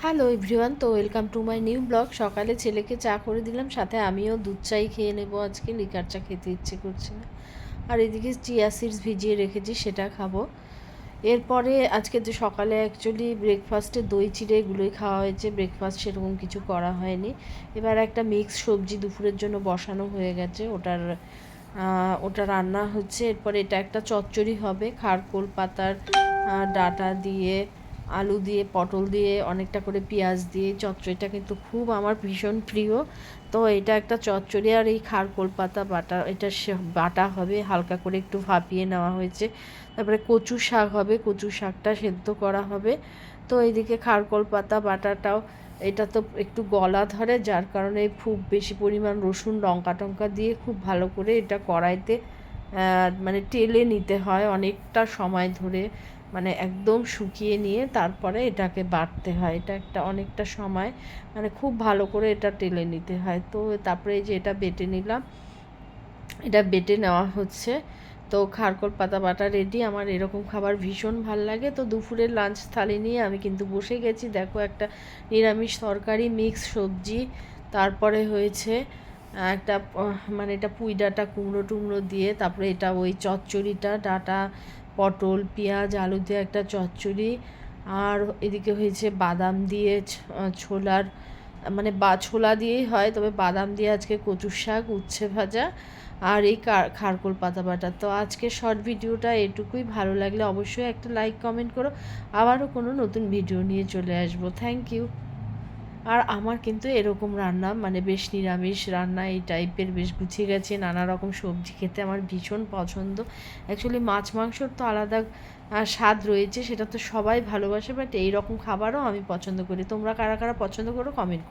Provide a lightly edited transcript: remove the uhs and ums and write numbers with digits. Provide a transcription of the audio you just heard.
Hello everyone, তো welcome to my new blog. সকালে ছেলেকে চা করে দিলাম, সাথে আমিও দুধ চাই খেয়ে নেব। আজকে লিকার চা খেতে ইচ্ছে করছে না। আর এদিকে চিয়া সিডস ভিজিয়ে রেখেছি, সেটা খাবো। এরপরে আজকে তো সকালে অ্যাকচুয়ালি ব্রেকফাস্টে দই চিড়ে এগুলোই খাওয়া হয়েছে, ব্রেকফাস্ট সেরকম কিছু করা হয়নি। এবার একটা মিক্স সবজি দুপুরের জন্য বসানো হয়ে গেছে, ওটা রান্না হচ্ছে। এরপরে এটা একটা চচ্চড়ি হবে, খারকোল পাতার ডাঁটা দিয়ে, আলু দিয়ে, পটল দিয়ে, অনেকটা করে পেঁয়াজ দিয়ে। চচ্চড়িটা কিন্তু খুব আমার ভীষণ প্রিয়। তো এটা একটা চচ্চড়ি, আর এই খারকোল পাতা বাটা, এটা বাটা হবে, হালকা করে একটু ভাপিয়ে নেওয়া হয়েছে। তারপরে কচু শাক হবে, কচু শাকটা সেদ্ধ করা হবে। তো এইদিকে খারকোল পাতা বাটাটাও, এটা তো একটু গলা ধরে, যার কারণে খুব বেশি পরিমাণ রসুন লঙ্কা টঙ্কা দিয়ে খুব ভালো করে এটা কড়াইতে মানে টেলে নিতে হয় অনেকটা সময় ধরে, মানে একদম শুকিয়ে নিয়ে তারপরে এটাকে বাটতে হয়। এটা একটা অনেকটা সময়, মানে খুব ভালো করে এটা টেলে নিতে হয়। তো তারপরে এই যে এটা বেটে নিলাম, এটা বেটে নেওয়া হচ্ছে। তো খারকোল পাতা বাটা রেডি। আমার এরকম খাবার ভীষণ ভাল লাগে। তো দুপুরের লাঞ্চ থালি নিয়ে আমি কিন্তু বসে গেছি। দেখো, একটা নিরামিষ তরকারি, মিক্স সবজি, তারপরে হয়েছে একটা মানে এটা পুঁই ডাঁটা কুমড়ো টুমড়ো দিয়ে, তারপরে এটা ওই চচ্চড়িটা ডাঁটা পটল পেঁয়াজ আলু দিয়ে একটা চচ্চড়ি। আর এদিকে হয়েছে বাদাম দিয়ে ছোলার, মানে ছোলা দিয়েই হয়, তবে বাদাম দিয়ে আজকে কচুর শাক, উচ্ছে ভাজা, আর এই খারকোল পাতা বাটা। তো আজকের শর্ট ভিডিওটা এটুকুই। ভালো লাগলে অবশ্যই একটা লাইক কমেন্ট করো। আবারও কোনো নতুন ভিডিও নিয়ে চলে আসবো। Thank you. আর আমার কিন্তু এরকম রান্না, মানে বেশ নিরামিষ রান্না এই টাইপের, বেশ গুছিয়ে গেছে, নানা রকম সবজি খেতে আমার ভীষণ পছন্দ। অ্যাকচুয়ালি মাছ মাংসর তো আলাদা স্বাদ রয়েছে, সেটা তো সবাই ভালোবাসে, বাট এই রকম খাবারও আমি পছন্দ করি। তোমরা কারা কারা পছন্দ করো কমেন্ট করো।